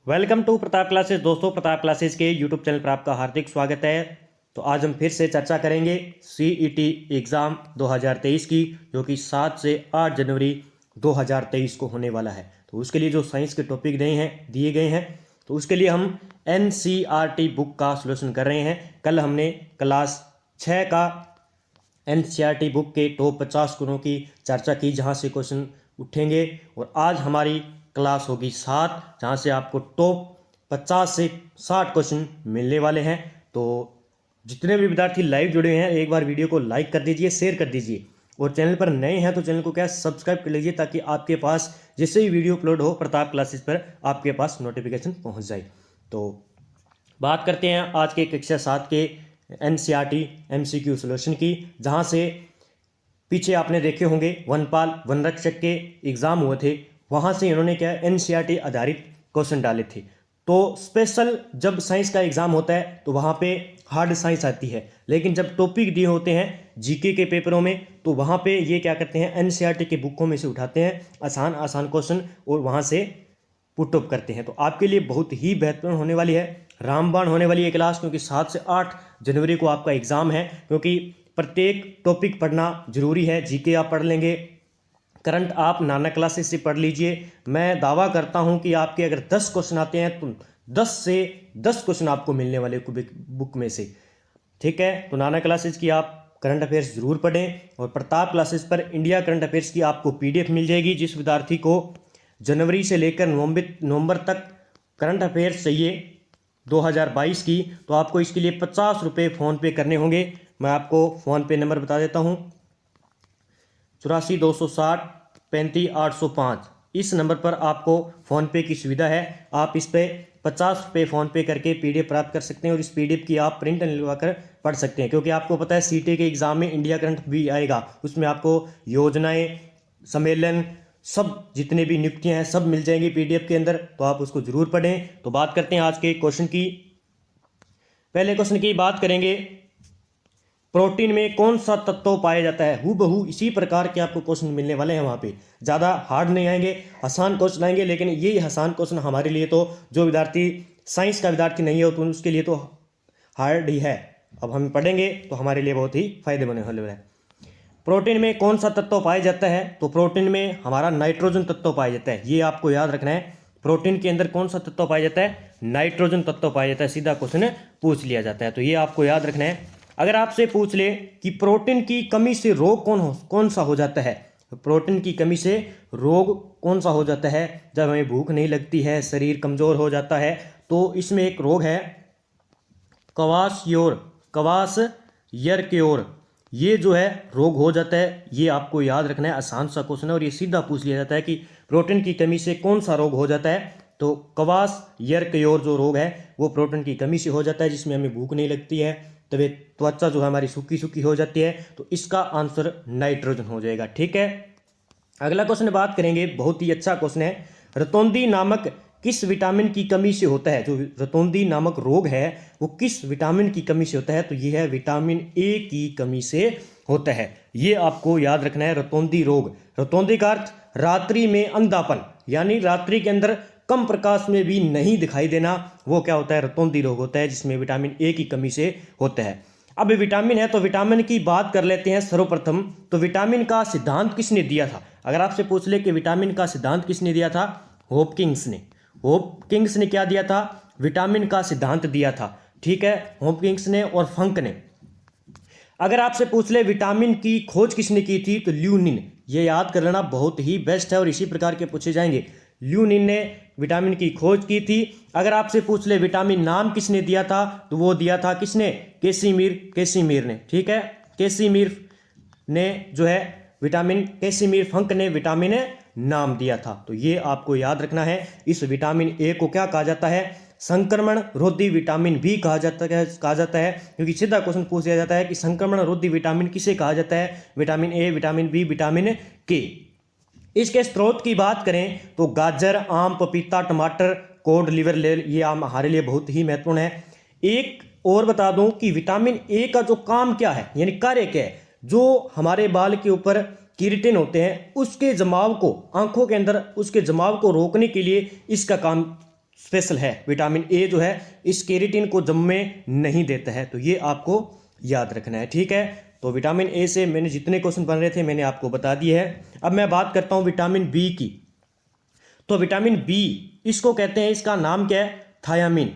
Welcome to Pratap classes. दोस्तों, Pratap classes के YouTube channel पर आपका हार्दिक स्वागत है। तो आज हम फिर से चर्चा करेंगे सीईटी एग्ज़ाम 2023 की, जो कि 7 से 8 जनवरी 2023 को होने वाला है। तो उसके लिए जो साइंस के टॉपिक दिए गए हैं, तो उसके लिए हम एनसीईआरटी बुक का सॉल्यूशन कर रहे हैं। कल हमने क्लास 6 का एनसीईआरटी बुक के टॉप 50 गुणों की चर्चा की, जहाँ से क्वेश्चन उठेंगे। और आज हमारी क्लास होगी 7, जहाँ से आपको टॉप 50 से 60 क्वेश्चन मिलने वाले हैं। तो जितने भी विद्यार्थी लाइव जुड़े हैं, एक बार वीडियो को लाइक कर दीजिए, शेयर कर दीजिए, और चैनल पर नए हैं तो चैनल को सब्सक्राइब कर लीजिए, ताकि आपके पास जैसे ही वीडियो अपलोड हो प्रताप क्लासेस पर आपके पास नोटिफिकेशन पहुँच जाए। तो बात करते हैं आज के कक्षा 7 के एनसीईआरटी एमसीक्यू सॉल्यूशन की, जहाँ से पीछे आपने देखे होंगे वनपाल वनरक्षक के एग्ज़ाम हुए थे, वहाँ से इन्होंने क्या एनसीईआरटी आधारित क्वेश्चन डाले थे। तो स्पेशल जब साइंस का एग्ज़ाम होता है तो वहाँ पे हार्ड साइंस आती है, लेकिन जब टॉपिक दिए होते हैं जीके के पेपरों में, तो वहाँ पे ये क्या करते हैं, एनसीईआरटी के बुकों में से उठाते हैं आसान आसान क्वेश्चन और वहाँ से पुट अप करते हैं। तो आपके लिए बहुत ही बेहतरीन होने वाली है, रामबाण होने वाली है क्लास, क्योंकि 7 से 8 जनवरी को आपका एग्ज़ाम है। क्योंकि प्रत्येक टॉपिक पढ़ना जरूरी है। जीके आप पढ़ लेंगे, करंट आप नाना क्लासेस से पढ़ लीजिए। मैं दावा करता हूं कि आपके अगर 10 क्वेश्चन आते हैं तो 10 से 10 क्वेश्चन आपको मिलने वाले बुक में से। ठीक है, तो नाना क्लासेस की आप करंट अफेयर्स जरूर पढ़ें, और प्रताप क्लासेस पर इंडिया करंट अफेयर्स की आपको पीडीएफ मिल जाएगी। जिस विद्यार्थी को जनवरी से लेकर नवंबर तक करंट अफेयर्स चाहिए 2022 की, तो आपको इसके लिए 50 रुपये फ़ोनपे करने होंगे। मैं आपको फ़ोनपे नंबर बता देता हूँ, 84 260 35 805। इस नंबर पर आपको फ़ोनपे की सुविधा है। आप इस पर 50 रुपये फ़ोनपे करके पीडीएफ प्राप्त कर सकते हैं, और इस पीडीएफ की आप प्रिंट निकलवा कर पढ़ सकते हैं। क्योंकि आपको पता है सीटी के एग्ज़ाम में इंडिया करंट भी आएगा, उसमें आपको योजनाएं, सम्मेलन, सब जितने भी नियुक्तियां हैं सब मिल जाएंगी पीडीएफ के अंदर, तो आप उसको जरूर पढ़ें। तो बात करते हैं आज के क्वेश्चन की। पहले क्वेश्चन की बात करेंगे, प्रोटीन में कौन सा तत्व पाया जाता है। हूबहू इसी प्रकार के आपको क्वेश्चन मिलने वाले हैं। वहाँ पे ज़्यादा हार्ड नहीं आएंगे, आसान क्वेश्चन आएंगे। लेकिन ये आसान क्वेश्चन हमारे लिए, तो जो विद्यार्थी साइंस का विद्यार्थी नहीं हो तो उसके लिए तो हार्ड ही है। अब हम पढ़ेंगे तो हमारे लिए बहुत ही फायदेमंद होने वाला है। प्रोटीन में कौन सा तत्व पाया जाता है, तो प्रोटीन में हमारा नाइट्रोजन तत्व पाया जाता है। ये आपको याद रखना है। प्रोटीन के अंदर कौन सा तत्व पाया जाता है, नाइट्रोजन तत्व पाया जाता है। सीधा क्वेश्चन पूछ लिया जाता है, तो ये आपको याद रखना है। अगर आपसे पूछ ले कि प्रोटीन की कमी से रोग कौन सा हो जाता है, तो प्रोटीन की कमी से रोग कौन सा हो जाता है, जब हमें भूख नहीं लगती है, शरीर कमजोर हो जाता है, तो इसमें एक रोग है क्वाशयोर। ये जो है रोग हो जाता है। ये आपको याद रखना है, आसान सा क्वेश्चन है, और ये सीधा पूछ लिया जाता है कि प्रोटीन की कमी से कौन सा रोग हो जाता है। तो क्वाशयोर जो रोग है वो प्रोटीन की कमी से हो जाता है, जिसमें हमें भूख नहीं लगती है, तभी त्वचा जो है हमारी सूखी सूखी हो जाती है। तो इसका आंसर नाइट्रोजन हो जाएगा। ठीक है, अगला क्वेश्चन बात करेंगे, बहुत ही अच्छा क्वेश्चन है। रतौंधी नामक किस विटामिन की कमी से होता है। जो रतौंधी नामक रोग है वो किस विटामिन की कमी से होता है, तो ये है विटामिन ए की कमी से होता है। ये आपको याद रखना है, रतौंधी रोग। रतौंधी का अर्थ रात्रि में अंधापन, यानी रात्रि के अंदर कम प्रकाश में भी नहीं दिखाई देना, वो क्या होता है, रतौंधी रोग होता है, जिसमें विटामिन ए की कमी से होता है। अब विटामिन है तो विटामिन की बात कर लेते हैं सर्वप्रथम। तो विटामिन का सिद्धांत किसने दिया था। अगर आपसे पूछ ले कि विटामिन का सिद्धांत किसने दिया था, होपकिंस ने क्या दिया था, विटामिन का सिद्धांत दिया था। ठीक है, होपकिंस ने और फंक ने। अगर आपसे पूछ ले विटामिन की खोज किसने की थी, तो ल्यूनिन। ये याद कर लेना, बहुत ही बेस्ट है, और इसी प्रकार के पूछे जाएंगे। ल्यूनिन ने विटामिन की खोज की थी। अगर आपसे पूछ ले विटामिन नाम किसने दिया था, तो वो दिया था किसने, कैसीमीर ने। ठीक है, कैसीमीर ने जो है विटामिन, कैसीमीर फंक ने विटामिन नाम दिया था। तो ये आपको याद रखना है। इस विटामिन ए को क्या कहा जाता है, संक्रमण रोधी विटामिन भी कहा जाता है, क्योंकि सीधा क्वेश्चन पूछ दिया जाता है कि संक्रमण रोधी विटामिन किसे कहा जाता है, vitamin A, vitamin B, vitamin K. इसके स्रोत की बात करें तो गाजर, आम, पपीता, टमाटर, कोड लिवर, ये हमारे लिए बहुत ही महत्वपूर्ण है। एक और बता दूं कि विटामिन ए का जो काम क्या है, यानी कार्य क्या है, जो हमारे बाल के ऊपर कीरेटिन होते हैं उसके जमाव को, आंखों के अंदर उसके जमाव को रोकने के लिए इसका काम स्पेशल है। विटामिन ए जो है इस केराटिन को जन्म नहीं देता है, तो ये आपको याद रखना है। ठीक है, तो विटामिन ए से मैंने जितने क्वेश्चन बन रहे थे मैंने आपको बता दिए हैं। अब मैं बात करता हूँ विटामिन बी की। तो विटामिन बी इसको कहते हैं, इसका नाम क्या है? थायामीन।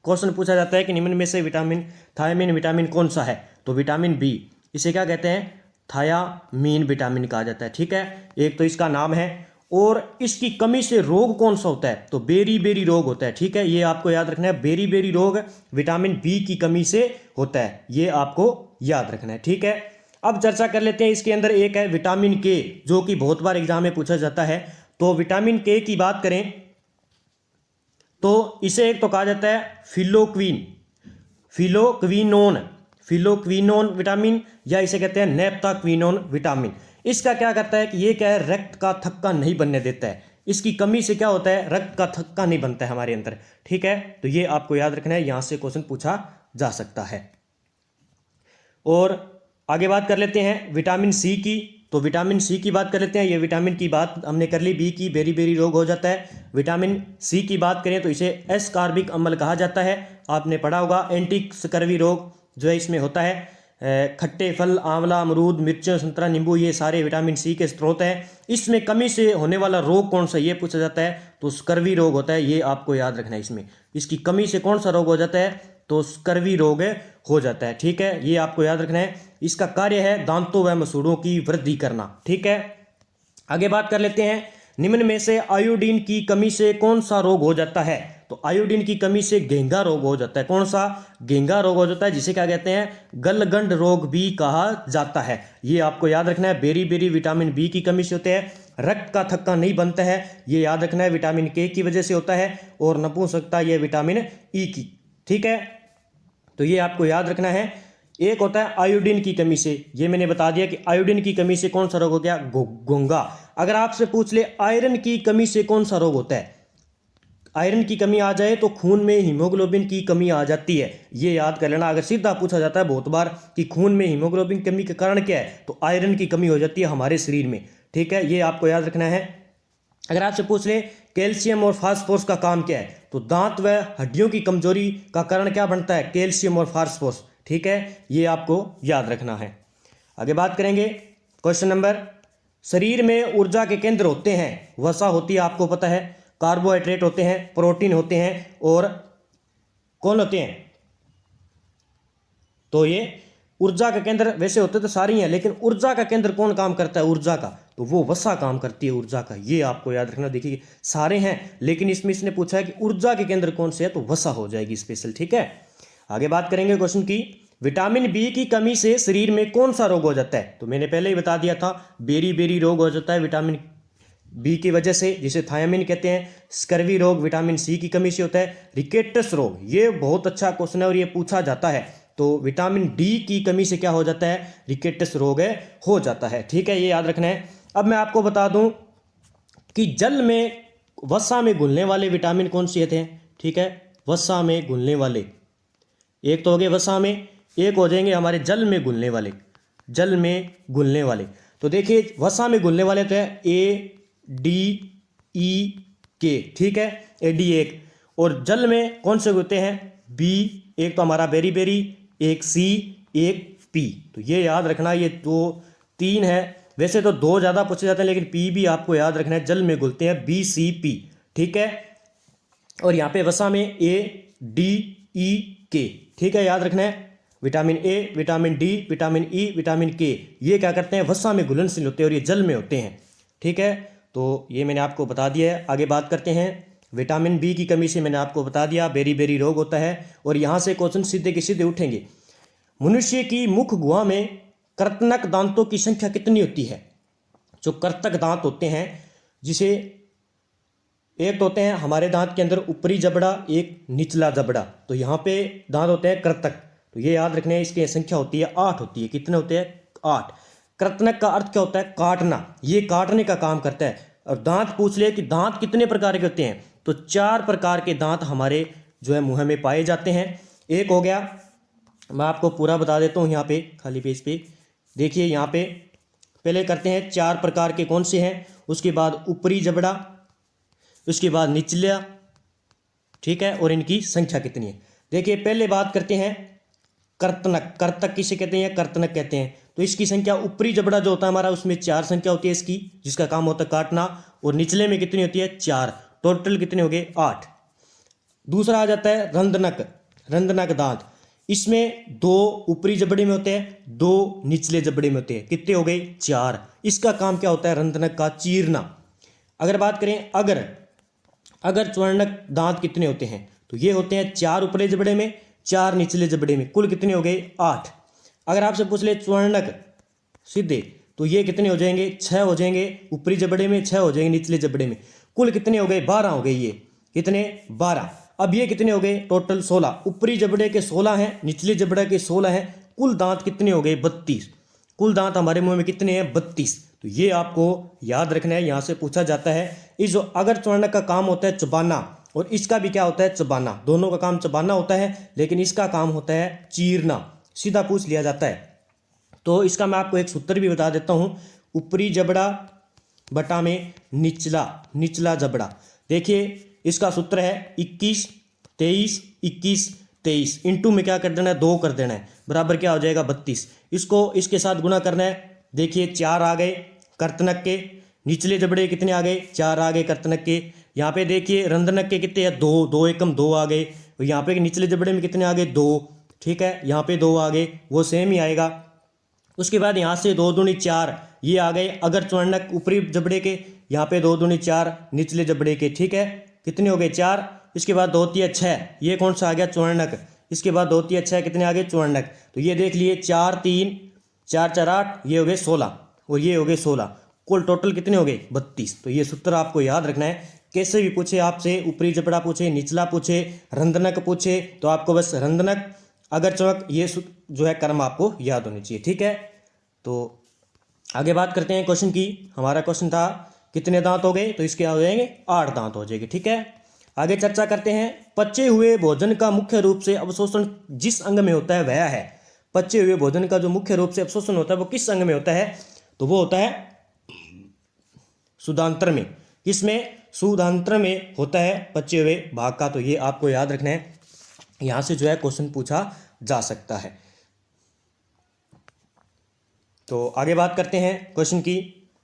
क्वेश्चन पूछा जाता है कि निम्न में से थायामीन विटामिन कौन सा है? तो विटामिन बी, इसे क्या कहते हैं? थायामीन विटामिन कहा जाता है। ठीक है, एक तो इसका नाम है, और इसकी कमी से रोग कौन सा होता है? तो बेरी रोग होता है। ठीक है, ये आपको याद रखना है, बेरी रोग विटामिन बी की कमी से होता है, ये आपको याद रखना है। ठीक है, अब चर्चा कर लेते हैं। इसके अंदर एक है विटामिन के, जो कि बहुत बार एग्जाम में पूछा जाता है। तो विटामिन के की बात करें तो इसे एक तो कहा जाता है फिलोक्विनोन विटामिन, या इसे कहते हैं नेप्ताक्विनोन विटामिन। इसका क्या करता है कि ये क्या है? रक्त का थक्का नहीं बनने देता है। इसकी कमी से क्या होता है? रक्त का थक्का नहीं बनता है हमारे अंदर। ठीक है, तो ये आपको याद रखना है, यहां से क्वेश्चन पूछा जा सकता है। और आगे बात कर लेते हैं विटामिन सी की। तो विटामिन सी की बात कर लेते हैं। ये विटामिन की बात हमने कर ली, बी की बेरी रोग हो जाता है। विटामिन सी की बात करें तो इसे एस्कॉर्बिक अम्ल कहा जाता है। आपने पढ़ा होगा, एंटी स्कर्वी रोग जो है इसमें होता है। खट्टे फल, आंवला, अमरूद, मिर्च, संतरा, नींबू, ये सारे विटामिन सी के स्रोत हैं। इसमें कमी से होने वाला रोग कौन सा, ये पूछा जाता है। तो स्कर्वी रोग होता है, ये आपको याद रखना है। इसमें इसकी कमी से कौन सा रोग हो जाता है? तो स्कर्वी रोग हो जाता है। ठीक है, ये आपको याद रखना है। इसका कार्य है दांतों व मसूड़ों की वृद्धि करना। ठीक है, आगे बात कर लेते हैं। निम्न में से आयोडीन की कमी से कौन सा रोग हो जाता है? तो आयोडीन की कमी से घेंगा रोग हो जाता है। कौन सा? घेंगा रोग हो जाता है, जिसे क्या कहते हैं? गलगंड रोग भी कहा जाता है। ये आपको याद रखना है। बेरी विटामिन बी की कमी से होते हैं। रक्त का थक्का नहीं बनता है, ये याद रखना है, विटामिन के की वजह से होता है। और नपुंसकता ये विटामिन ई की। ठीक है, तो ये आपको याद रखना है। एक होता है आयोडीन की कमी से, ये मैंने बता दिया कि आयोडीन की कमी से कौन सा रोग हो गया? घोंघा। अगर आपसे पूछ ले आयरन की कमी से कौन सा रोग होता है? आयरन की कमी आ जाए तो खून में हीमोग्लोबिन की कमी आ जाती है, ये याद कर लेना। अगर सीधा पूछा जाता है बहुत बार कि खून में हीमोग्लोबिन कमी का कारण क्या है, तो आयरन की कमी हो जाती है हमारे शरीर में। ठीक है, ये आपको याद रखना है। अगर आपसे पूछ ले कैल्शियम और फास्फोरस का काम क्या है, तो दांत व हड्डियों की कमजोरी का कारण क्या बनता है? कैल्शियम और फास्फोरस। ठीक है, ये आपको याद रखना है। आगे बात करेंगे क्वेश्चन नंबर। शरीर में ऊर्जा के केंद्र होते हैं, वसा होती है, आपको पता है, कार्बोहाइड्रेट होते हैं, प्रोटीन होते हैं, और कौन होते हैं? तो ये ऊर्जा का केंद्र वैसे होते तो सारी हैं, लेकिन ऊर्जा का केंद्र कौन काम करता है ऊर्जा का? तो वो वसा काम करती है ऊर्जा का। ये आपको याद रखना। देखिए सारे हैं, लेकिन इसमें इसने पूछा है कि ऊर्जा के केंद्र कौन से है, तो वसा हो जाएगी स्पेशल। ठीक है, आगे बात करेंगे क्वेश्चन की। विटामिन बी की कमी से शरीर में कौन सा रोग हो जाता है? तो मैंने पहले ही बता दिया था, बेरी रोग हो जाता है विटामिन बी की वजह से, जिसे थायामीन कहते हैं। स्कर्वी रोग विटामिन सी की कमी से होता है। रिकेटस रोग, ये बहुत अच्छा क्वेश्चन है और ये पूछा जाता है। तो विटामिन डी की कमी से क्या हो जाता है? रिकेटस रोग हो जाता है। ठीक है, ये याद रखना है। अब मैं आपको बता दूं कि जल में वसा में घुलने वाले विटामिन कौन से थे? ठीक है, वसा में घुलने वाले, एक तो हो गए वसा में, एक हो जाएंगे हमारे जल में घुलने वाले। जल में घुलने वाले, तो देखिए वसा में घुलने वाले तो है ADE ठीक है, AD1। और जल में कौन से होते हैं? B, एक तो हमारा बेरी, एक C, एक P। तो ये याद रखना, ये दो तीन है। वैसे तो दो ज़्यादा पूछे जाते हैं, लेकिन P भी आपको याद रखना है, जल में घुलते हैं BCP। ठीक है, और यहाँ पे वसा में ADEK। ठीक है, याद रखना है। Vitamin A, vitamin D, vitamin E, vitamin के, ये क्या करते हैं? वसा में घुलनशील होते हैं और ये जल में होते हैं। ठीक है, तो ये मैंने आपको बता दिया है। आगे बात करते हैं। विटामिन बी की कमी से मैंने आपको बता दिया बेरी रोग होता है। और यहाँ से क्वेश्चन सीधे के सीधे उठेंगे। मनुष्य की मुख गुहा में कृंतक दांतों की संख्या कितनी होती है? जो कृंतक दांत होते हैं, जिसे एक तो होते हैं हमारे दांत के अंदर ऊपरी जबड़ा, एक निचला जबड़ा, तो यहाँ पे दांत होते हैं कृंतक। तो ये याद रखने, इसकी संख्या होती है 8 होती है। कितने होते हैं? 8। कृंतक का अर्थ क्या होता है? काटना, ये काटने का काम करता है। और दांत पूछ ले कि दांत कितने प्रकार के होते हैं, तो 4 प्रकार के दांत हमारे जो है मुंह में पाए जाते हैं। एक हो गया, मैं आपको पूरा बता देता हूँ यहाँ पे खाली पेज पे। देखिए यहाँ पे पहले करते हैं 4 प्रकार के कौन से हैं, उसके बाद ऊपरी जबड़ा, उसके बाद निचला, ठीक है, और इनकी संख्या कितनी है। देखिए पहले बात करते हैं कर्तनक। कर्तक किसे कहते हैं, कर्तनक कहते हैं। तो इसकी संख्या, ऊपरी जबड़ा जो होता है हमारा उसमें 4 संख्या होती है इसकी, जिसका काम होता है काटना, और निचले में कितनी होती है 4, टोटल कितने हो गए 8। दूसरा आ जाता है रंधनक। रंधनक दांत, इसमें 2 ऊपरी जबड़े में होते हैं, 2 निचले जबड़े में होते हैं, कितने हो गए 4। इसका काम क्या होता है रंधनक का, चीरना। अगर बात करें अगर च्वर्णक दांत कितने होते हैं, तो ये होते हैं 4 ऊपरी जबड़े में, 4 निचले जबड़े में, कुल कितने हो गए 8। अगर आपसे पूछ ले च्वर्णक सीधे, तो ये कितने हो जाएंगे 6 हो जाएंगे, ऊपरी जबड़े में 6 हो जाएंगे, निचले जबड़े में, कुल कितने हो गए 12 हो गए। ये कितने 12। अब ये कितने हो गए टोटल 16, ऊपरी जबड़े के 16 हैं, निचले जबड़े के 16 हैं, कुल दांत कितने हो गए 32। कुल दांत हमारे मुंह में कितने हैं 32। तो ये आपको याद रखना है, यहाँ से पूछा जाता है। इस जो अगर च्वर्णक का काम होता है चबाना, और इसका भी क्या होता है चबाना, दोनों का काम चबाना होता है, लेकिन इसका काम होता है चीरना, सीधा पूछ लिया जाता है। तो इसका मैं आपको एक सूत्र भी बता देता हूँ, ऊपरी जबड़ा बटा में निचला जबड़ा। देखिए इसका सूत्र है 21 23 21 23, इंटू में क्या कर देना है 2 कर देना है, बराबर क्या हो जाएगा 32। इसको इसके साथ गुणा करना है। देखिए 4 आ गए कर्तनक के, निचले जबड़े कितने आ गए 4 आ गए कर्तनक के। यहाँ पे देखिए रंधनक के कितने हैं 2, 2 एकम 2 आ गए। यहाँ पे निचले जबड़े में कितने आ गए 2, ठीक है, यहाँ पे 2 आ गए, वो सेम ही आएगा। उसके बाद यहाँ से 2 दूनी 4 ये आ गए अगर च्वर्णक ऊपरी जबड़े के, यहाँ पे 2 दूनी 4 निचले जबड़े के, ठीक है, कितने हो गए 4। इसके बाद 2 तिया 6, ये कौन सा आ गया च्वर्णक। इसके बाद 2 तिया 6 कितने आ गए च्वर्णक। तो ये देख लिए 4 3 4 4 8, ये हो गए 16, और ये हो गए 16, कुल टोटल कितने हो गए 32। तो ये सूत्र आपको याद रखना है, कैसे भी पूछे आपसे, ऊपरी जबड़ा पूछे, निचला पूछे, रंधनक पूछे, तो आपको बस रंधनक अगर चौक ये जो है कर्म आपको याद होनी चाहिए, ठीक है। तो आगे बात करते हैं क्वेश्चन की। हमारा क्वेश्चन था कितने दांत हो गए, तो इसके हो जाएंगे 8 दांत हो जाएंगे, ठीक है। आगे चर्चा करते हैं, पचे हुए भोजन का मुख्य रूप से अवशोषण जिस अंग में होता है वह है। पचे हुए भोजन का जो मुख्य रूप से अवशोषण होता है वो किस अंग में होता है, तो वो होता है शुद्धांत्र में। किसमें, शुद्धांत्र में होता है पचे हुए भाग का। तो ये आपको याद रखना है, यहां से जो है क्वेश्चन पूछा जा सकता है। तो आगे बात करते हैं क्वेश्चन की।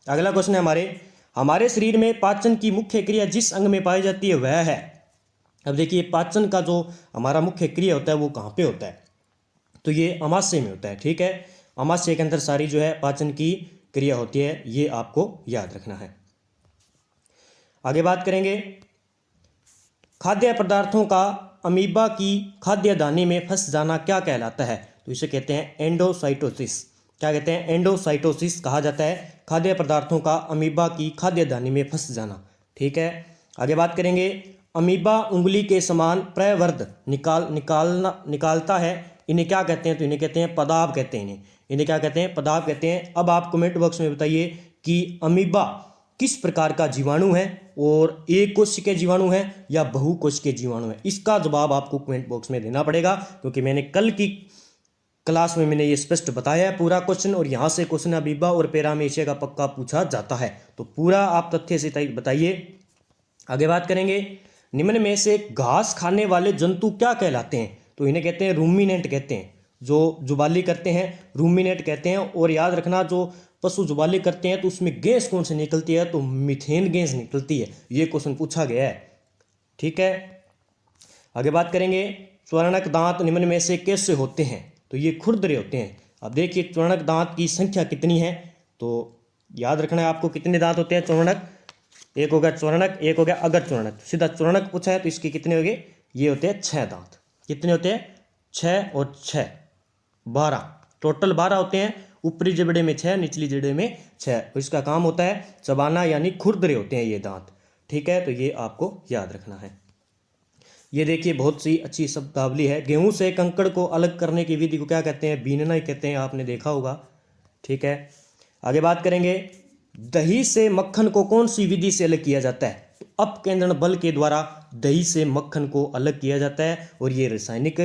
अगला क्वेश्चन है हमारे शरीर में पाचन की मुख्य क्रिया जिस अंग में पाई जाती है वह है। अब देखिए पाचन का जो हमारा मुख्य क्रिया होता है वो कहाँ पे होता है, तो ये अमाशय में होता है, ठीक है। अमाशय के अंदर सारी जो है पाचन की क्रिया होती है, ये आपको याद रखना है। आगे बात करेंगे, खाद्य पदार्थों का अमीबा की खाद्य दानी में फंस जाना क्या कहलाता है, तो इसे कहते हैं एंडोसाइटोसिस। क्या कहते हैं, एंडोसाइटोसिस कहा जाता है खाद्य पदार्थों का अमीबा की खाद्य दानी में फंस जाना, ठीक है। आगे बात करेंगे, अमीबा उंगली के समान प्रवर्ध निकालता है, इन्हें क्या कहते हैं, तो इन्हें कहते हैं पदाब कहते हैं। इन्हें क्या कहते हैं, पदाब कहते हैं। अब आप कमेंट बॉक्स में बताइए कि अमीबा किस प्रकार का जीवाणु है, और एक कोश के जीवाणु है या बहुकोश के जीवाणु है। इसका जवाब आपको कमेंट बॉक्स में देना पड़ेगा, क्योंकि मैंने कल की क्लास में मैंने ये स्पष्ट बताया है पूरा क्वेश्चन, और यहाँ से क्वेश्चन अमीबा और पैरामीशिया का पक्का पूछा जाता है। तो पूरा आप तथ्य से बताइए। आगे बात करेंगे, निम्न में से घास खाने वाले जंतु क्या कहलाते हैं, तो इन्हें कहते हैं रूमिनेंट कहते हैं। जो जुबाली करते हैं रूमिनेंट कहते हैं। और याद रखना, जो पशु जुबाली करते हैं तो उसमें गैस कौन सी निकलती है, तो मीथेन गैस निकलती है। ये क्वेश्चन पूछा गया है, ठीक है। आगे बात करेंगे, स्वर्णक दांत निम्न में से कैसे होते हैं, तो ये खुरदरे होते हैं। अब देखिए स्वर्णक दांत की संख्या कितनी है, तो याद रखना है आपको कितने दांत होते हैं स्वर्णक। एक हो गया स्वर्णक, एक हो गया अगर स्वर्णक। सीधा स्वर्णक पूछा है तो इसके कितने हो गए, ये होते हैं 6 दांत। कितने होते हैं 6 और 6 12, टोटल 12 होते हैं। ऊपरी जबड़े में 6, निचली जबड़े में 6। तो इसका काम होता है चबाना, यानी खुरदरे होते हैं ये दांत, ठीक है। तो ये आपको याद रखना है। ये देखिए बहुत सी अच्छी शब्दावली है। गेहूं से कंकड़ को अलग करने की विधि को क्या कहते हैं, बीनना ही कहते हैं, आपने देखा होगा, ठीक है। आगे बात करेंगे, दही से मक्खन को कौन सी विधि से अलग किया जाता है, तो अपकेंद्रण बल के द्वारा दही से मक्खन को अलग किया जाता है, और ये रासायनिक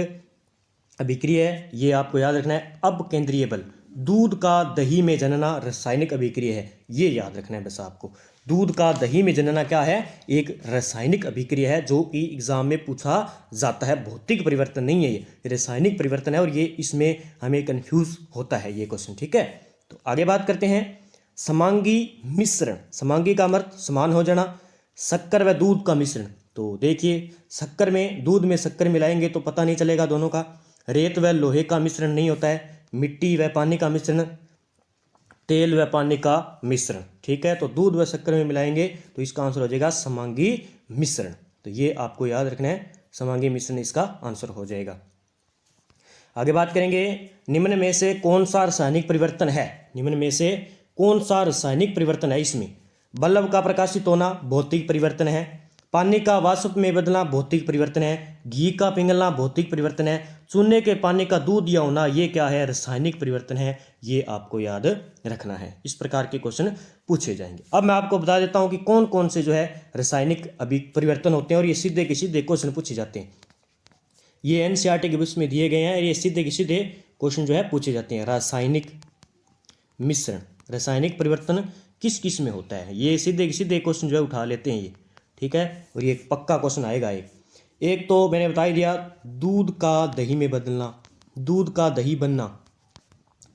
अभिक्रिया है, ये आपको याद रखना है। अपकेंद्रीय बल, दूध का दही में जनना रासायनिक अभिक्रिया है, ये याद रखना है बस आपको। दूध का दही में जनना क्या है, एक रासायनिक अभिक्रिया है जो कि एग्जाम में पूछा जाता है। भौतिक परिवर्तन नहीं है, ये रासायनिक परिवर्तन है और ये इसमें हमें कंफ्यूज होता है ये क्वेश्चन। ठीक है, तो आगे बात करते हैं समांगी मिश्रण। समांगी का अर्थ समान हो जाना, शक्कर व दूध का मिश्रण। तो देखिए शक्कर में दूध में शक्कर मिलाएंगे तो पता नहीं चलेगा दोनों का। रेत व लोहे का मिश्रण नहीं होता है, मिट्टी व पानी का मिश्रण, तेल व पानी का मिश्रण। ठीक है, तो दूध व शक्कर में मिलाएंगे तो इसका आंसर हो जाएगा समांगी मिश्रण। तो ये आपको याद रखना है, समांगी मिश्रण इसका आंसर हो जाएगा। आगे बात करेंगे निम्न में से कौन सा रासायनिक परिवर्तन है। निम्न में से कौन सा रासायनिक परिवर्तन है इसमें। बल्ब का प्रकाशित होना भौतिक परिवर्तन है, पानी का वाष्प में बदलना भौतिक परिवर्तन है, घी का पिघलना भौतिक परिवर्तन है, चूने के पानी का दूध या होना ये क्या है, रासायनिक परिवर्तन है। ये आपको याद रखना है, इस प्रकार के क्वेश्चन पूछे जाएंगे। अब मैं आपको बता देता हूं कि कौन कौन से जो है रासायनिक परिवर्तन होते हैं और ये सीधे के सीधे क्वेश्चन पूछे जाते हैं। ये एनसीईआरटी के बुक्स में दिए गए हैं, ये सीधे के सीधे क्वेश्चन जो है पूछे जाते हैं। रासायनिक मिश्रण, रासायनिक परिवर्तन किस किस में होता है, ये सीधे के सीधे क्वेश्चन जो है उठा लेते हैं ये। ठीक है, और ये पक्का क्वेश्चन आएगा। एक तो मैंने बता ही दिया, दूध का दही में बदलना, दूध का दही बनना।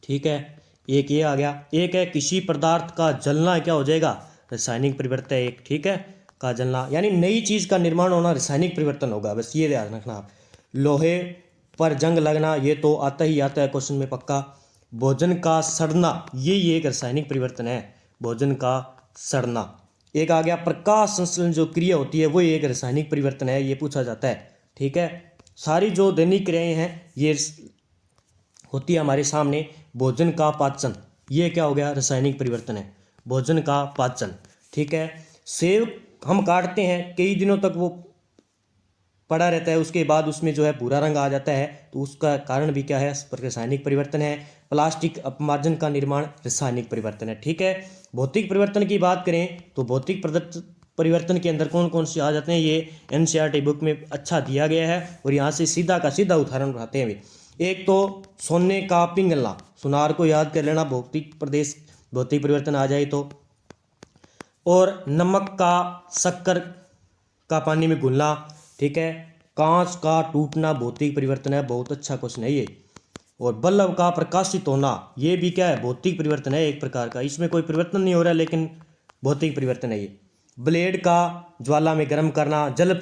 ठीक है, एक ये आ गया। एक है किसी पदार्थ का जलना, क्या हो जाएगा, रासायनिक परिवर्तन है एक। ठीक है, का जलना यानी नई चीज़ का निर्माण होना रासायनिक परिवर्तन होगा, बस ये ध्यान रखना आप। लोहे पर जंग लगना, ये तो आता ही आता है क्वेश्चन में पक्का। भोजन का सड़ना, ये एक रासायनिक परिवर्तन है, भोजन का सड़ना। एक आ गया प्रकाश संश्लेषण जो क्रिया होती है वो एक रासायनिक परिवर्तन है, ये पूछा जाता है। ठीक है, सारी जो दैनिक क्रियाएं हैं ये होती है हमारे सामने। भोजन का पाचन, ये क्या हो गया, रासायनिक परिवर्तन है, भोजन का पाचन। ठीक है, सेब हम काटते हैं, कई दिनों तक वो पड़ा रहता है, उसके बाद उसमें जो है भूरा रंग आ जाता है, तो उसका कारण भी क्या है, रासायनिक परिवर्तन है। प्लास्टिक अपमार्जन का निर्माण रासायनिक परिवर्तन है। ठीक है, भौतिक परिवर्तन की बात करें तो भौतिक परिवर्तन के अंदर कौन कौन से आ जाते हैं, ये एनसीईआरटी बुक में अच्छा दिया गया है और यहाँ से सीधा का सीधा उदाहरण उठाते हैं। एक तो सोने का पिघलना, सुनार को याद कर लेना, भौतिक परिवर्तन आ जाए तो। और नमक का शक्कर का पानी में घुलना। ठीक है, कांच का टूटना भौतिक परिवर्तन है, बहुत अच्छा क्वेश्चन है ये। और बल्ब का प्रकाशित होना, ये भी क्या है, भौतिक परिवर्तन है एक प्रकार का, इसमें कोई परिवर्तन नहीं हो रहा है लेकिन भौतिक परिवर्तन है ये। ब्लेड का ज्वाला में गर्म करना, जल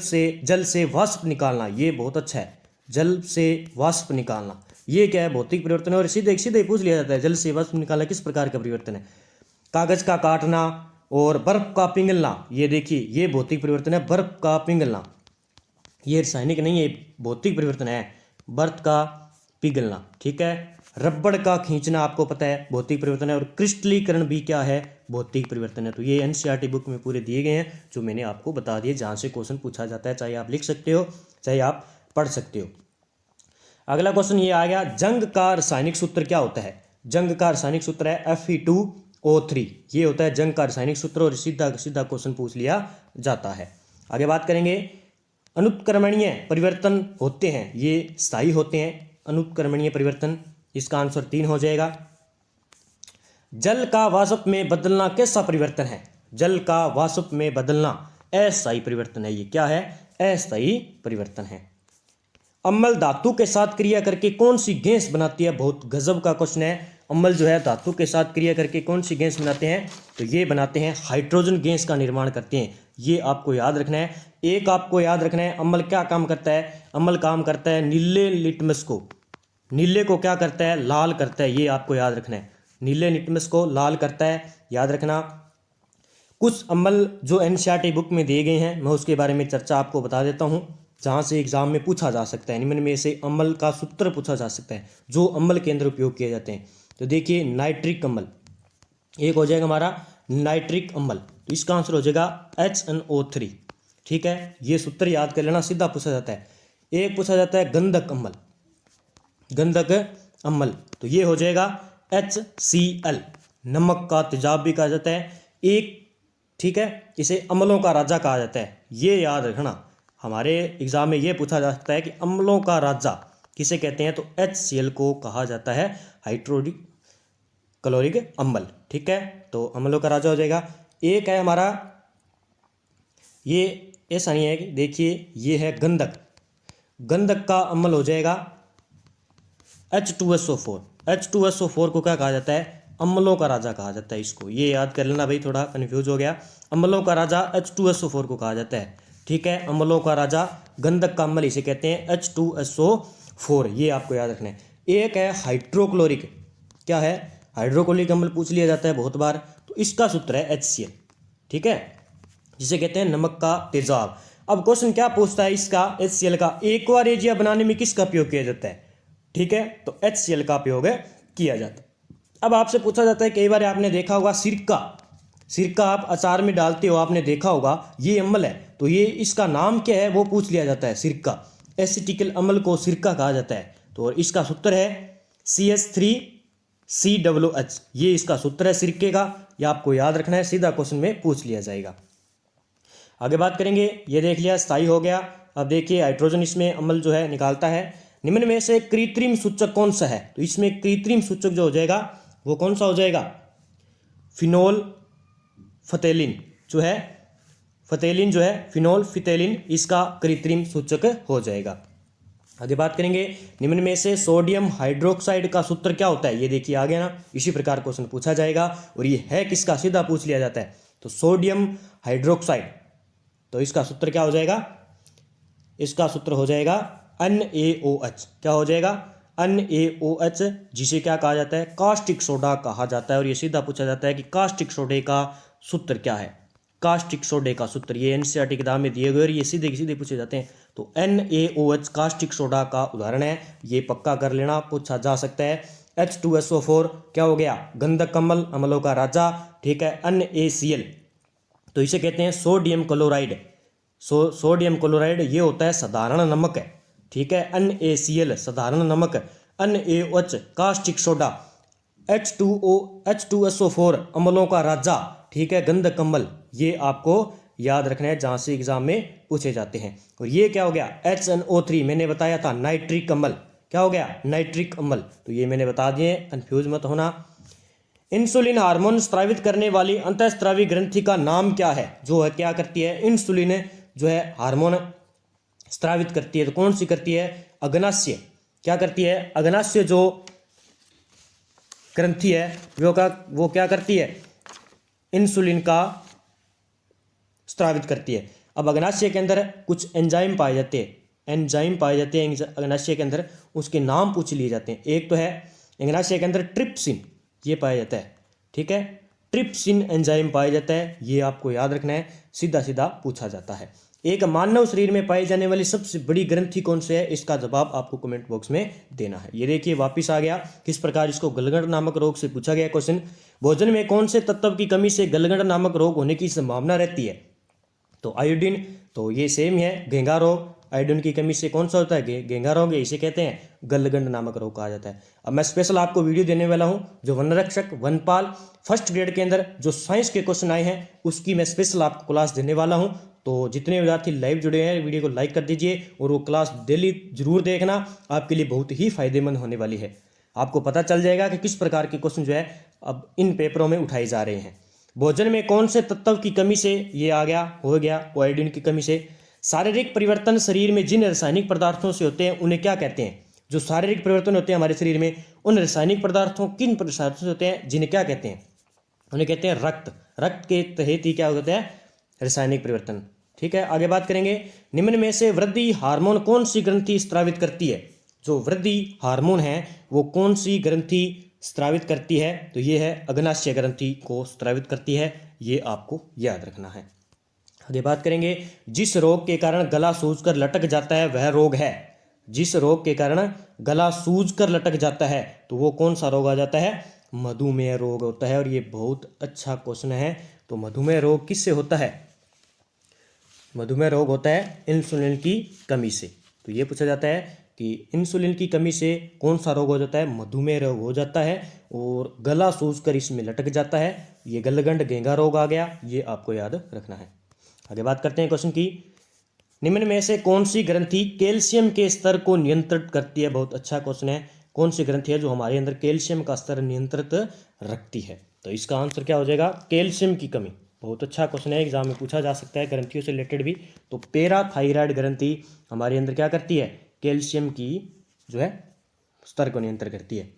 से वाष्प निकालना, ये बहुत अच्छा है, जल से वाष्प निकालना, ये क्या है, भौतिक परिवर्तन है। और सीधे सीधे पूछ लिया जाता है जल से वाष्प निकालना किस प्रकार का परिवर्तन है। कागज का काटना और बर्फ का पिघलना, ये देखिए ये भौतिक परिवर्तन है, बर्फ का पिघलना, ये रासायनिक नहीं है, भौतिक परिवर्तन है, बर्फ का पिघलना। ठीक है, रबड़ का खींचना आपको पता है भौतिक परिवर्तन है। और क्रिस्टलीकरण भी क्या है, भौतिक परिवर्तन है। तो ये एनसीईआरटी बुक में पूरे दिए गए हैं जो मैंने आपको बता दिए, जहाँ से क्वेश्चन पूछा जाता है, चाहे आप लिख सकते हो चाहे आप पढ़ सकते हो। अगला क्वेश्चन ये आ गया, जंग का रासायनिक सूत्र क्या होता है। जंग का रासायनिक सूत्र है Fe2O3, ये होता है जंग का रासायनिक सूत्र और सीधा सीधा क्वेश्चन पूछ लिया जाता है। आगे बात करेंगे, अनुत्क्रमणीय परिवर्तन होते हैं, ये स्थायी होते हैं अनुत्क्रमणीय परिवर्तन, इसका आंसर 3 हो जाएगा। जल का वाष्प में बदलना कैसा परिवर्तन है, जल का वाष्प में बदलना अस्थायी परिवर्तन है, ये क्या है, अस्थायी परिवर्तन है। अम्ल धातु के साथ क्रिया करके कौन सी गैस बनाती है, बहुत गजब का क्वेश्चन है। अम्ल जो है धातु के साथ क्रिया करके कौन सी गैस बनाते हैं, तो ये बनाते हैं हाइड्रोजन गैस का निर्माण करते हैं, ये आपको याद रखना है। एक आपको याद रखना है, अम्ल क्या काम करता है, अम्ल काम करता है नीले लिटमस को, नीले को क्या करता है, लाल करता है, ये आपको याद रखना है, नीले लिटमस को लाल करता है, याद रखना। कुछ अम्ल जो एनसीईआरटी बुक में दिए गए हैं मैं उसके बारे में चर्चा आपको बता देता हूँ, जहाँ से एग्जाम में पूछा जा सकता है। निम्न में से अम्ल का सूत्र पूछा जा सकता है जो अम्ल के अंदर उपयोग किए जाते हैं। तो देखिए नाइट्रिक अम्ल, एक हो जाएगा हमारा नाइट्रिक अम्ल, तो इसका आंसर हो जाएगा HNO3। ठीक है, ये सूत्र याद कर लेना, सीधा पूछा जाता है। एक पूछा जाता है गंधक अम्ल, गंधक अम्ल, तो ये हो जाएगा HCl, नमक का तेजाब भी कहा जाता है एक। ठीक है, इसे अम्लों का राजा कहा जाता है, ये याद रखना, हमारे एग्जाम में ये पूछा जा सकता है कि अम्लों का राजा किसे कहते हैं, तो HCl को कहा जाता है हाइड्रोक्लोरिक अम्ल। ठीक है, तो अम्लों का राजा हो जाएगा। एक है हमारा, ये ऐसा नहीं है कि देखिए ये है गंधक, गंधक का अम्ल हो जाएगा H2SO4। H2SO4 को क्या कहा जाता है? अम्लों का राजा कहा जाता है इसको, ये याद कर लेना भाई, थोड़ा कन्फ्यूज हो गया। अम्लों का राजा H2SO4 को कहा जाता है, ठीक है। अम्लों का राजा गंधक का अम्ल इसे कहते हैं H2SO4, ये आपको याद रखना है। एक है हाइड्रोक्लोरिक, क्या है? हाइड्रोक्लोरिक अम्ल पूछ लिया जाता है बहुत बार, तो इसका सूत्र है HCl, ठीक है, जिसे कहते हैं नमक का तेजाब। अब क्वेश्चन क्या पूछता है इसका? HCl का एक्वारेजिया बनाने में किसका उपयोग किया जाता है? ठीक है, तो HCl का उपयोग किया जाता है। अब आपसे पूछा जाता है, कई बार आपने देखा होगा सिरका, सिरका आप अचार में डालते हो, आपने देखा होगा, ये अम्ल है, तो ये इसका नाम क्या है वो पूछ लिया जाता है, सिरका। एसिटिकल अम्ल को सिरका कहा जाता है, तो इसका सूत्र है CH3COOH, ये इसका सूत्र है सिरके का, ये आपको याद रखना है, सीधा क्वेश्चन में पूछ लिया जाएगा। आगे बात करेंगे, ये देख लिया स्थायी हो गया। अब देखिए हाइड्रोजन इसमें अम्ल जो है निकालता है। निम्न में से कृत्रिम सूचक कौन सा है? तो इसमें कृत्रिम सूचक जो हो जाएगा वो कौन सा हो जाएगा? फिनोल फतेलिन जो है, फतेलिन जो है, फिनोल फितेलिन, इसका कृत्रिम सूचक हो जाएगा। आगे बात करेंगे, निम्न में से सोडियम हाइड्रोक्साइड का सूत्र क्या होता है? ये देखिए आ गया ना, इसी प्रकार क्वेश्चन पूछा जाएगा, और ये है किसका? सीधा पूछ लिया जाता है, तो सोडियम हाइड्रोक्साइड, तो इसका सूत्र क्या हो जाएगा? इसका सूत्र हो जाएगा NaOH, क्या हो जाएगा? NaOH, जिसे क्या कहा जाता है? कास्टिक सोडा कहा जाता है। और ये सीधा पूछा जाता है कि कास्टिक सोडे का सूत्र क्या है? कास्टिक सोडे का सूत्र, ये एनसीईआरटी किताब में दिए गए और ये सीधे सीधे पूछे जाते हैं। तो NaOH कास्टिक सोडा का उदाहरण है, ये पक्का कर लेना, पूछा जा सकता है। H2SO4 क्या हो गया? गंधक अम्ल, अम्लों का राजा, ठीक है। NaCl, तो इसे कहते हैं सोडियम क्लोराइड। सोडियम क्लोराइड ये होता है साधारण नमक है, ठीक है। NaCl साधारण नमक, NaOH कास्टिक सोडा, H2SO4 अम्लों का राजा, ठीक है, गंधक अम्ल, ये आपको याद रखना है, जहाँ से एग्जाम में पूछे जाते हैं। और ये क्या हो गया? HNO3, मैंने बताया था नाइट्रिक अम्ल, क्या हो गया? नाइट्रिक अम्ल, तो ये मैंने बता दिए, कंफ्यूज मत होना। इंसुलिन हार्मोन स्रावित करने वाली अंतःस्रावी ग्रंथि का नाम क्या है? जो है क्या करती है? इंसुलिन जो है हार्मोन स्रावित करती है, तो कौन सी करती है? अग्नाशय, क्या करती है? अग्नाशय जो ग्रंथि है वो क्या करती है? इंसुलिन का स्रावित करती है। अब अग्नाशय के अंदर कुछ एंजाइम पाए जाते हैं, एंजाइम पाए जाते हैं अग्नाशय के अंदर, उसके नाम पूछ लिए जाते हैं। एक तो है अग्नाशय के अंदर ट्रिप्सिन, ये पाया जाता है, ठीक है, ट्रिप्सिन एंजाइम पाया जाता है, ये आपको याद रखना है, सीधा सीधा पूछा जाता है। एक मानव शरीर में पाई जाने वाली सबसे बड़ी ग्रंथि कौन सी है? इसका जवाब आपको कमेंट बॉक्स में देना है। ये देखिए वापिस आ गया, किस प्रकार इसको गलगंड नामक रोग से पूछा गया क्वेश्चन। भोजन में कौन से तत्व की कमी से गलगंड नामक रोग होने की संभावना रहती है? तो आयोडीन, तो ये सेम है। घेंगा रोग, आयोडीन की कमी से कौन सा होता है? घेंगा रोग, इसे कहते हैं गलगंड नामक रोग कहा जाता है। अब मैं स्पेशल आपको वीडियो देने वाला हूं, जो वनरक्षक वनपाल फर्स्ट ग्रेड के अंदर जो साइंस के क्वेश्चन आए हैं उसकी मैं स्पेशल आपको क्लास देने वाला हूं। तो जितने विद्यार्थी लाइव जुड़े हैं वीडियो को लाइक कर दीजिए, और वो क्लास डेली जरूर देखना, आपके लिए बहुत ही फायदेमंद होने वाली है। आपको पता चल जाएगा कि किस प्रकार के क्वेश्चन जो है अब इन पेपरों में उठाए जा रहे हैं। भोजन में कौन से तत्व की कमी से, ये आ गया, हो गया, आयोडीन की कमी से। शारीरिक परिवर्तन शरीर में जिन रासायनिक पदार्थों से होते हैं उन्हें क्या कहते हैं? जो शारीरिक परिवर्तन होते हैं हमारे शरीर में, उन रासायनिक पदार्थों किन पदार्थों से होते हैं जिन्हें क्या कहते हैं? उन्हें कहते हैं रक्त। रक्त के तहत ही क्या होता है? रासायनिक परिवर्तन, ठीक है। आगे बात करेंगे, निम्न में से वृद्धि हार्मोन कौन सी ग्रंथि स्रावित करती है? जो वृद्धि हार्मोन है वो कौन सी ग्रंथि स्रावित करती है? तो ये है अग्नाशय ग्रंथि को स्रावित करती है, ये आपको याद रखना है। आगे बात करेंगे, जिस रोग के कारण गला सूजकर लटक जाता है वह रोग है। जिस रोग के कारण गला सूजकर लटक जाता है तो वो कौन सा रोग आ जाता है? मधुमेह रोग होता है। और ये बहुत अच्छा क्वेश्चन है। तो मधुमेह रोग किससे होता है? मधुमेह रोग होता है इंसुलिन की कमी से। तो ये पूछा जाता है कि इंसुलिन की कमी से कौन सा रोग हो जाता है? मधुमेह रोग हो जाता है, और गला सूजकर इसमें लटक जाता है, ये गलगंड घेंगा रोग आ गया, ये आपको याद रखना है। आगे बात करते हैं क्वेश्चन की, निम्न में से कौन सी ग्रंथि कैल्शियम के स्तर को नियंत्रित करती है? बहुत अच्छा क्वेश्चन है, कौन सी ग्रंथि है जो हमारे अंदर कैल्शियम का स्तर नियंत्रित रखती है? तो इसका आंसर क्या हो जाएगा? कैल्शियम की कमी। बहुत अच्छा क्वेश्चन है, एग्जाम में पूछा जा सकता है ग्रंथियों से रिलेटेड भी। तो पैराथायराइड ग्रंथि हमारे अंदर क्या करती है, कैल्शियम की जो है स्तर को नियंत्रित करती है।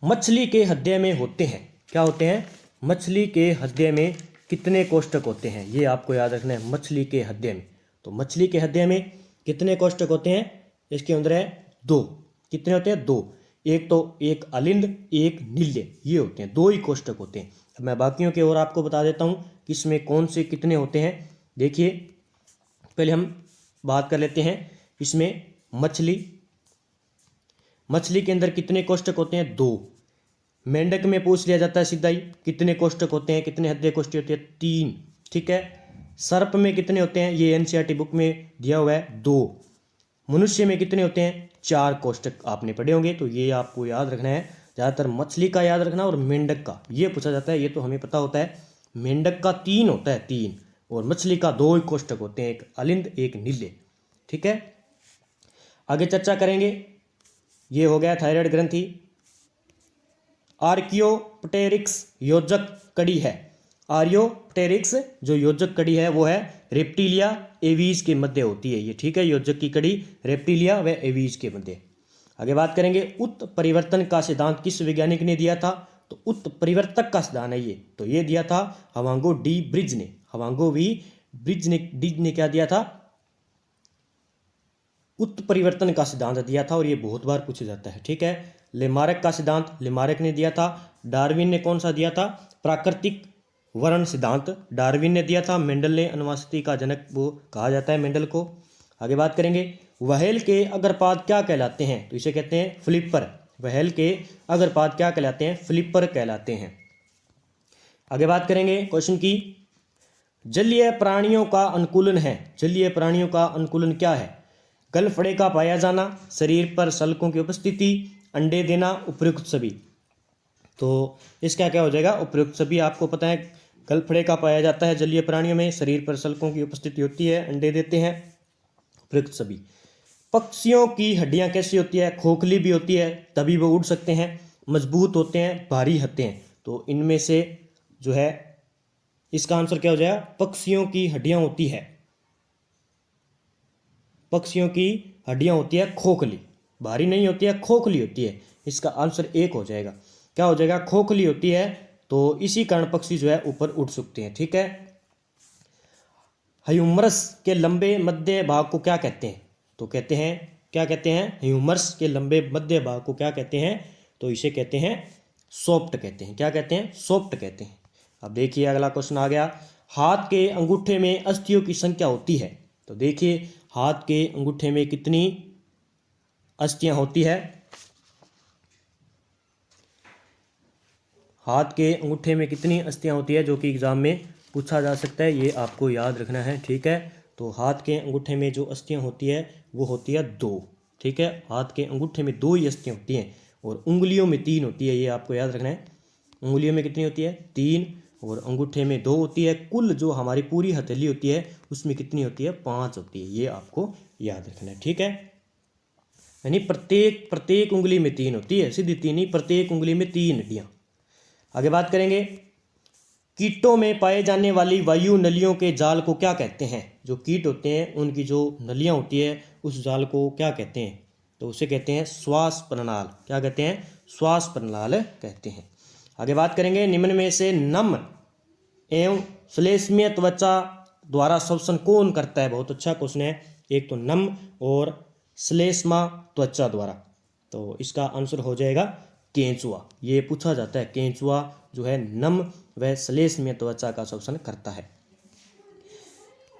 मछली के हृदय में होते हैं, क्या होते हैं, मछली के हृदय में कितने कोष्ठक होते हैं, ये आपको याद रखना है। मछली के हृदय में, तो मछली के हृदय में कितने कोष्ठक होते हैं, इसके अंदर है 2। कितने होते हैं, 2। एक तो एक अलिंद, एक नील्य, ये होते हैं 2 ही कोष्ठक होते हैं। अब मैं बाकियों के और आपको बता देता हूँ कि इसमें कौन से कितने होते हैं। देखिए पहले हम बात कर लेते हैं इसमें मछली के अंदर कितने कोष्ठक होते हैं, 2। मेंढक में पूछ लिया जाता है सीधा ही, कितने कोष्ठक होते हैं, कितने हृदय कोष्ठक होते हैं, 3। ठीक है। सर्प में कितने होते हैं, ये एनसीईआरटी बुक में दिया हुआ है, 2। मनुष्य में कितने होते हैं, 4 कोष्ठक आपने पढ़े होंगे। तो ये आपको याद रखना है, ज़्यादातर मछली का याद रखना और मेंढक का ये पूछा जाता है। ये तो हमें पता होता है, मेंढक का 3 होता है, 3, और मछली का 2 ही कोष्ठक होते हैं, एक अलिंद एक नील्य। ठीक है, आगे चर्चा करेंगे। ये हो गया थायराइड ग्रंथि। आर्कियोप्टेरिक्स योजक कड़ी है। आर्कियोप्टेरिक्स जो योजक कड़ी है वो है रेप्टिलिया एवीज के मध्य होती है ये। ठीक है, योजक की कड़ी रेप्टिलिया व एवीज के मध्य। आगे बात करेंगे, उत्परिवर्तन का सिद्धांत किस वैज्ञानिक ने दिया था। तो उत्परिवर्तक का सिद्धांत है ये, तो ये दिया था हवांगो डी ब्रिज ने। हवांगो वी ब्रिज ने क्या दिया था, उत्परिवर्तन का सिद्धांत दिया था, और ये बहुत बार पूछा जाता है। ठीक है, लेमार्क का सिद्धांत लेमार्क ने दिया था। डार्विन ने कौन सा दिया था, प्राकृतिक वर्ण सिद्धांत डार्विन ने दिया था। मेंडल ने अनुवांशिकी का जनक वो कहा जाता है मेंडल को। आगे बात करेंगे, व्हेल के अग्रपाद क्या कहलाते हैं। तो इसे कहते हैं फ्लिपर। व्हेल के अग्रपाद क्या कहलाते हैं, फ्लिपर कहलाते हैं। आगे बात करेंगे क्वेश्चन की, जलीय प्राणियों का अनुकूलन है। जलीय प्राणियों का अनुकूलन क्या है, गलफड़े का पाया जाना, शरीर पर सल्कों की उपस्थिति, अंडे देना, उपयुक्त सभी। तो इसका क्या हो जाएगा, उपयुक्त सभी। आपको पता है गलफड़े का पाया जाता है जलीय प्राणियों में, शरीर पर सल्कों की उपस्थिति होती है, अंडे देते हैं, उपयुक्त सभी। पक्षियों की हड्डियां कैसी होती है, खोखली भी होती है, तभी वो उड़ सकते हैं, मजबूत होते हैं, भारी होते हैं। तो इनमें से जो है इसका आंसर क्या हो जाएगा, पक्षियों की हड्डियां होती है, पक्षियों की हड्डियां होती है खोखली, भारी नहीं होती है, खोखली होती है। इसका आंसर 1 हो जाएगा। क्या हो जाएगा, खोखली होती है, तो इसी कारण पक्षी जो है ऊपर उड़ सकते हैं। ठीक है, ह्यूमरस के लंबे मध्य भाग को क्या कहते हैं। तो कहते हैं, क्या कहते हैं, ह्यूमरस के लंबे मध्य भाग को क्या कहते हैं। तो इसे कहते हैं सॉफ्ट कहते हैं। क्या कहते हैं, सॉफ्ट कहते हैं। अब देखिए अगला क्वेश्चन आ गया, हाथ के अंगूठे में अस्थियों की संख्या होती है। तो देखिए हाथ के अंगूठे में कितनी अस्थियां होती है, हाथ के अंगूठे में कितनी अस्थियां होती है, जो कि एग्जाम में पूछा जा सकता है, ये आपको याद रखना है। ठीक है, तो हाथ के अंगूठे में जो अस्थियां होती है वो होती है 2। ठीक है, हाथ के अंगूठे में 2 ही अस्थियां होती हैं, और उंगलियों में 3 होती है, ये आपको याद रखना है। उंगलियों में कितनी होती है, 3, और अंगूठे में 2 होती है। कुल जो हमारी पूरी हथेली होती है उसमें कितनी होती है, 5 होती है, ये आपको याद रखना है। ठीक है, यानी प्रत्येक उंगली में 3 होती है, सीधी 3 नहीं, प्रत्येक उंगली में 3 हड्डियां। आगे बात करेंगे, कीटों में पाए जाने वाली वायु नलियों के जाल को क्या कहते हैं। जो कीट होते हैं उनकी जो नलियां होती है उस जाल को क्या कहते हैं। तो उसे कहते हैं श्वास प्रणाल। क्या कहते हैं, श्वास प्रणाल कहते हैं। आगे बात करेंगे, निम्न में से नम एवं श्लेष्मीय त्वचा द्वारा श्वसन कौन करता है। बहुत अच्छा क्वेश्चन है, एक तो नम और श्लेष्मा त्वचा द्वारा। तो इसका आंसर हो जाएगा केंचुआ। ये पूछा जाता है, केंचुआ जो है नम व श्लेष्मीय त्वचा का श्वसन करता है।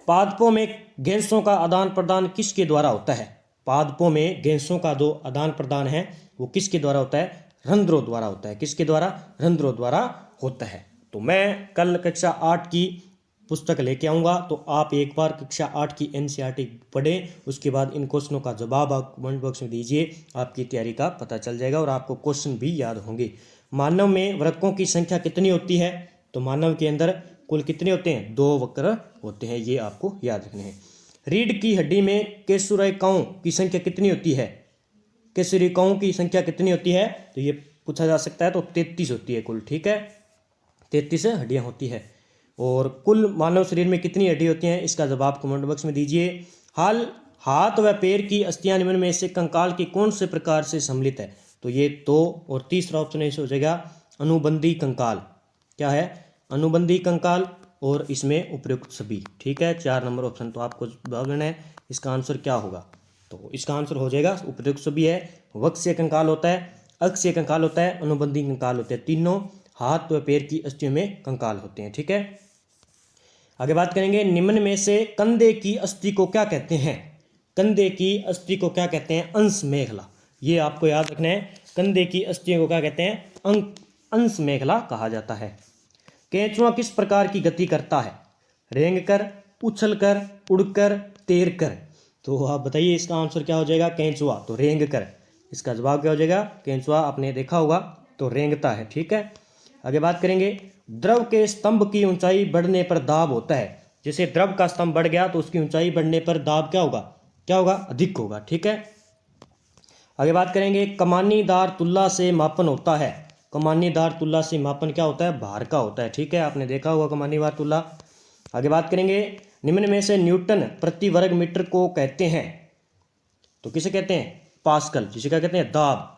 पादपों में गैसों का आदान प्रदान किसके द्वारा होता है। पादपों में गैसों का जो आदान प्रदान है वो किसके द्वारा होता है, रंध्रों द्वारा होता है। किसके द्वारा, रंध्रों द्वारा होता है। तो मैं कल कक्षा 8 की पुस्तक लेके आऊँगा, तो आप एक बार कक्षा 8 की एनसीईआरटी पढ़ें, उसके बाद इन क्वेश्चनों का जवाब आप कमेंट बॉक्स में दीजिए, आपकी तैयारी का पता चल जाएगा और आपको क्वेश्चन भी याद होंगे। मानव में वृक्कों की संख्या कितनी होती है। तो मानव के अंदर कुल कितने होते हैं, 2 वक्र होते हैं, ये आपको याद रखने हैं। रीढ़ की हड्डी में केशरिकाओं की संख्या कितनी होती है, केशरिकाओं की संख्या कितनी होती है, तो ये पूछा जा सकता है। तो 33 होती है कुल। ठीक है, 33 हड्डियां होती है। और कुल मानव शरीर में कितनी हड्डी होती हैं, इसका जवाब कमेंट बॉक्स में दीजिए। हाथ व पैर की अस्थियां निम्न में से कंकाल के कौन से प्रकार से सम्मिलित है, तो ये दो, और तीसरा ऑप्शन ऐसे हो जाएगा अनुबंधी कंकाल। क्या है? अनुबंधी कंकाल, और इसमें उपर्युक्त सभी। ठीक है, 4 नंबर ऑप्शन तो आपको जवाब देना है। इसका आंसर क्या होगा, तो इसका आंसर हो जाएगा उपर्युक्त सभी है। वक्सीय कंकाल होता है, अक्षीय कंकाल होता है, अनुबंधी कंकाल होते हैं। तीनों हाथ व पैर की अस्थियों में कंकाल होते हैं। ठीक है, आगे बात करेंगे। निम्न में से कंधे की अस्थि को क्या कहते हैं? कंधे की अस्थि को क्या कहते हैं? अंश मेखला। ये आपको याद रखना है, कंधे की अस्थियों को क्या कहते हैं? अंश मेखला कहा जाता है। केंचुआ किस प्रकार की गति करता है? रेंग कर, उछल कर, उड़कर, तैर कर। तो आप बताइए इसका आंसर क्या हो जाएगा? केंचुआ तो रेंग कर। इसका जवाब क्या हो जाएगा? केंचुआ आपने देखा होगा तो रेंगता है। ठीक है, आगे बात करेंगे। द्रव के स्तंभ की ऊंचाई बढ़ने पर दाब होता है। जैसे द्रव का स्तंभ बढ़ गया तो उसकी ऊंचाई बढ़ने पर दाब क्या होगा? क्या होगा? अधिक होगा। ठीक है, आगे बात करेंगे। कमानीदार तुला से मापन होता है। कमानीदार तुला से मापन क्या होता है? भार का होता है। ठीक है, आपने देखा होगा कमानीदार तुला। आगे बात करेंगे। निम्न में से न्यूटन प्रति वर्ग मीटर को कहते हैं, तो किसे कहते हैं? पास्कल। जिसे क्या कहते हैं? दाब।